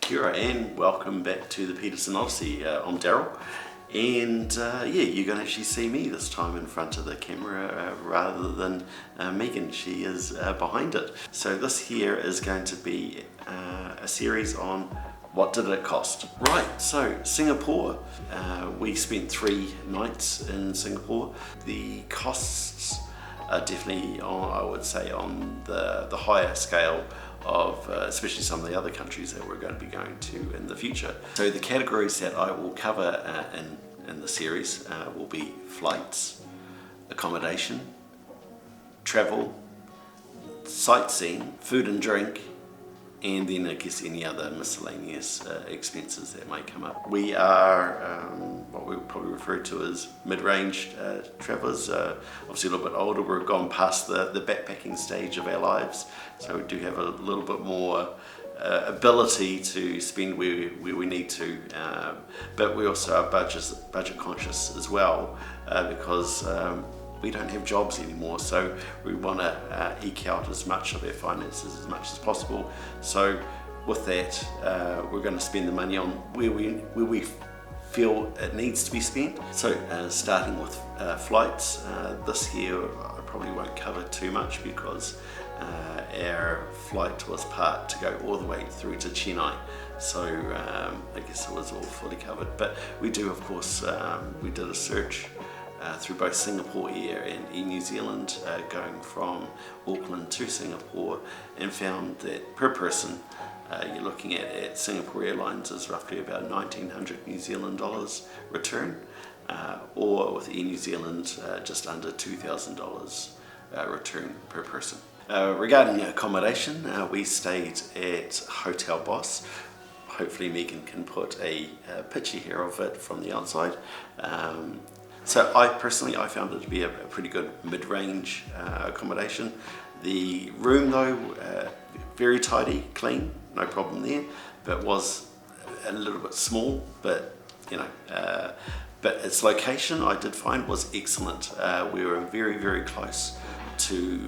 Kia ora and welcome back to the Peterson Odyssey. I'm Darryl, and you're going to actually see me this time in front of the camera rather than Megan. She is behind it. So this here is going to be a series on what did it cost. Right, so Singapore. We spent 3 nights in Singapore. The costs are definitely, I would say, on the higher scale of especially some of the other countries that we're going to be going to in the future. So the categories that I will cover in the series will be flights, accommodation, travel, sightseeing, food and drink, and then I guess any other miscellaneous expenses that may come up. We are what we would probably refer to as mid-range travellers, obviously a little bit older. We've gone past the backpacking stage of our lives, so we do have a little bit more ability to spend where we need to, but we also are budget conscious as well, because we don't have jobs anymore, so we want to eke out as much of our finances as much as possible. So with that, we're going to spend the money on where we feel it needs to be spent. So starting with flights, this year I probably won't cover too much because our flight was part to go all the way through to Chennai, so I guess it was all fully covered. But we do, of course, we did a search through both Singapore Air and Air New Zealand, going from Auckland to Singapore, and found that per person you're looking at Singapore Airlines is roughly about 1,900 New Zealand dollars return, or with Air New Zealand just under $2,000 return per person. Regarding accommodation, we stayed at Hotel Boss. Hopefully Megan can put a picture here of it from the outside. So I found it to be a pretty good mid-range accommodation. The room though, very tidy, clean, no problem there, but was a little bit small, but but its location I did find was excellent. We were very, very close to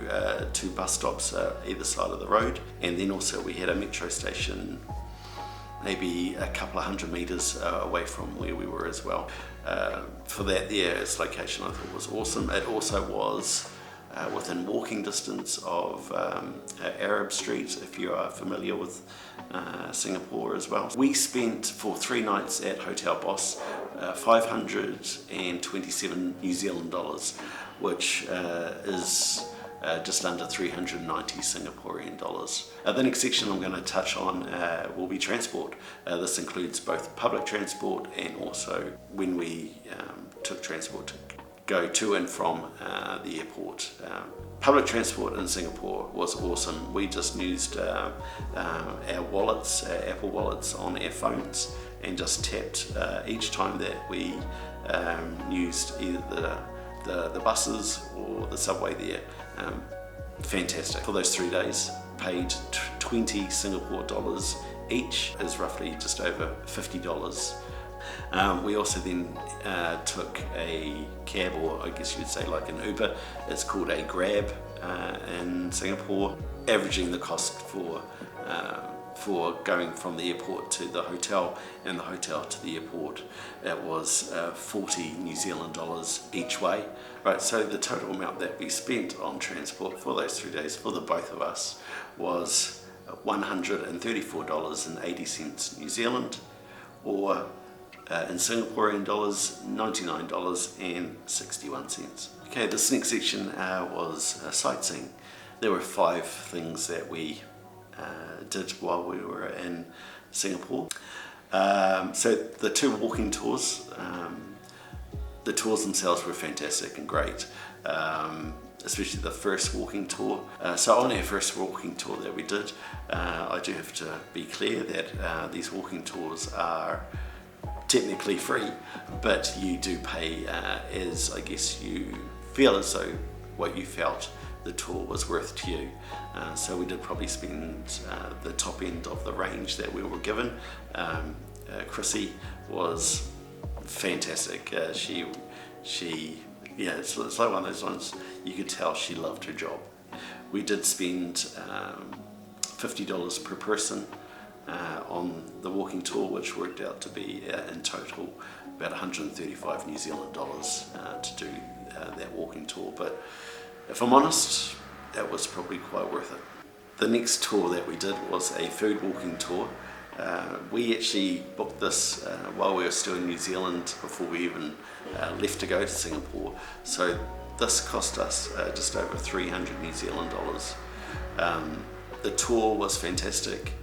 2 bus stops either side of the road, and then also we had a metro station maybe a couple of 100 metres away from where we were as well. For that, its location I thought was awesome. It also was within walking distance of Arab Street, if you are familiar with Singapore as well. We spent, for 3 nights at Hotel Boss, 527 New Zealand dollars, which is just under 390 Singaporean dollars. The next section I'm going to touch on will be transport. This includes both public transport and also when we took transport to go to and from the airport. Public transport in Singapore was awesome. We just used our wallets, our Apple wallets on our phones, and just tapped each time that we used either the buses or the subway there. Fantastic. For those 3 days, paid 20 Singapore dollars each, is roughly just over $50. We also then took a cab, or I guess you'd say like an Uber. It's called a Grab in Singapore, averaging the cost for going from the airport to the hotel and the hotel to the airport. It was 40 New Zealand dollars each way. Right, so the total amount that we spent on transport for those 3 days for the both of us was $134.80 New Zealand, or in Singaporean dollars, $99.61. Okay, this next section was sightseeing. There were 5 things that we did while we were in Singapore. So the 2 walking tours, the tours themselves were fantastic and great, especially the first walking tour. So on our first walking tour that we did, I do have to be clear that these walking tours are technically free, but you do pay as I guess you feel as though what you felt the tour was worth to you. So we did probably spend the top end of the range that we were given. Chrissy was fantastic. It's like one of those ones you could tell she loved her job. We did spend $50 per person on the walking tour, which worked out to be in total about 135 New Zealand dollars to do that walking tour. But if I'm honest, that was probably quite worth it. The next tour that we did was a food walking tour. We actually booked this while we were still in New Zealand before we even left to go to Singapore. So this cost us just over 300 New Zealand dollars. The tour was fantastic.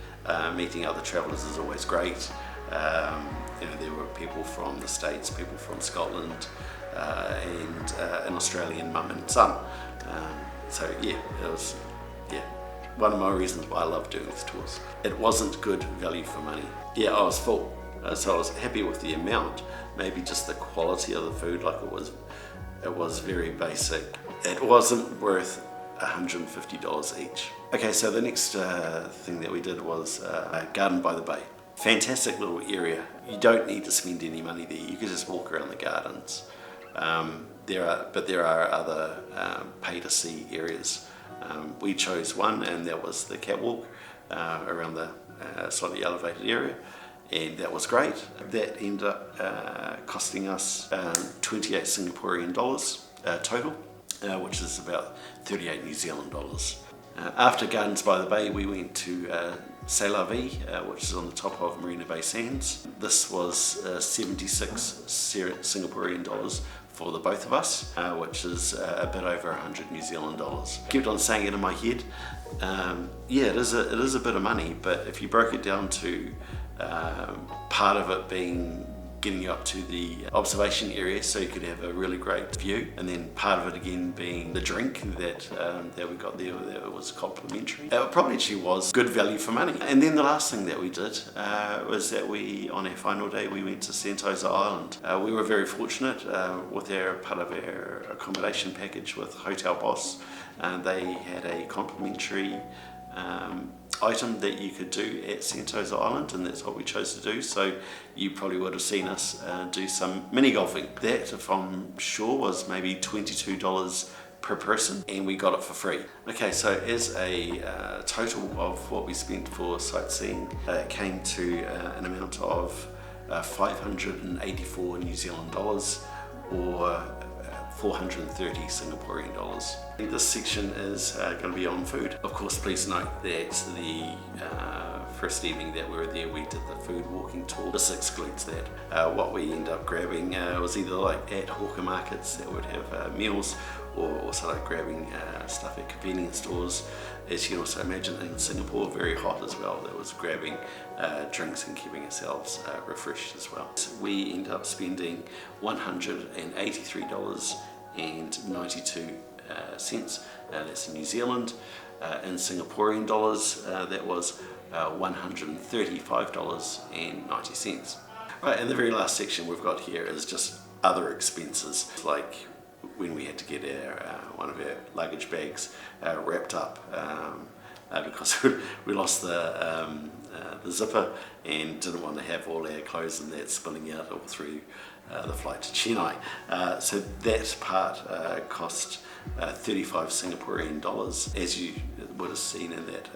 Meeting other travellers is always great. There were people from the States, people from Scotland, and an Australian mum and son. So yeah, it was one of my reasons why I love doing these tours. It wasn't good value for money. Yeah, I was full, so I was happy with the amount. Maybe just the quality of the food, like it was very basic. It wasn't worth $150 each. Okay, so the next thing that we did was Garden by the Bay. Fantastic little area. You don't need to spend any money there. You can just walk around the gardens. There are other pay-to-see areas. We chose one, and that was the catwalk around the slightly elevated area, and that was great. That ended up costing us 28 Singaporean dollars total, which is about 38 New Zealand dollars. After Gardens by the Bay, we went to C'est La Vie, which is on the top of Marina Bay Sands. This was 76 Singaporean dollars for the both of us, which is a bit over 100 New Zealand dollars. Kept on saying it in my head. Yeah, it is a bit of money, but if you broke it down to part of it being getting you up to the observation area so you could have a really great view, and then part of it again being the drink that we got there that was complimentary. It probably actually was good value for money. And then the last thing that we did was that on our final day, we went to Sentosa Island. We were very fortunate with part of our accommodation package with Hotel Boss. They had a complimentary item that you could do at Sentosa Island, and that's what we chose to do. So you probably would have seen us do some mini golfing. That, if I'm sure, was maybe $22 per person, and we got it for free. Okay, so as a total of what we spent for sightseeing, it came to an amount of 584 New Zealand dollars, or 430 Singaporean dollars. This section is going to be on food. Of course, please note that the first evening that we were there, we did the food walking tour. This excludes that. What we ended up grabbing was either like at hawker markets that would have meals, or also like grabbing stuff at convenience stores. As you can also imagine, in Singapore, very hot as well. That was grabbing drinks and keeping ourselves refreshed as well. We ended up spending $183.92. That's in New Zealand. In Singaporean dollars, that was $135.90. Right, and the very last section we've got here is just other expenses, like when we had to get one of our luggage bags wrapped up because we lost the zipper and didn't want to have all our clothes and that spilling out all through the flight to Chennai. So that part cost 35 Singaporean dollars. As you would have seen in that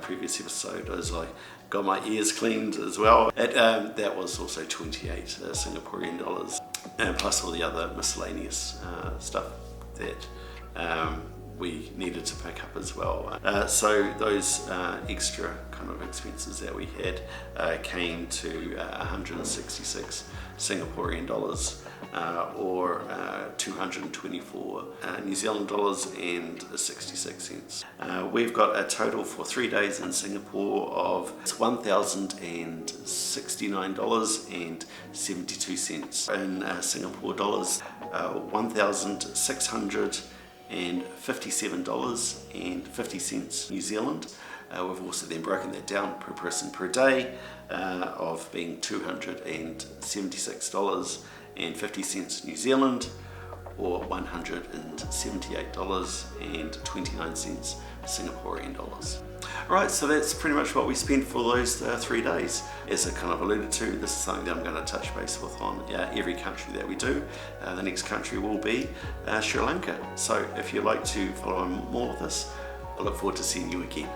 previous episode, I was like, got my ears cleaned as well. That was also 28 Singaporean dollars, and plus all the other miscellaneous stuff that we needed to pick up as well. So those extra kind of expenses that we had came to 166 Singaporean dollars, or 224 New Zealand dollars and 66 cents. We've got a total for 3 days in Singapore of $1,069.72 in Singapore dollars, $1,657.50 New Zealand. We've also then broken that down per person per day, of being $276.50 New Zealand, or $178.29 Singaporean dollars. Alright, so that's pretty much what we spent for those 3 days. As I kind of alluded to, this is something that I'm going to touch base with on every country that we do. The next country will be Sri Lanka. So if you'd like to follow on more of this, I look forward to seeing you again.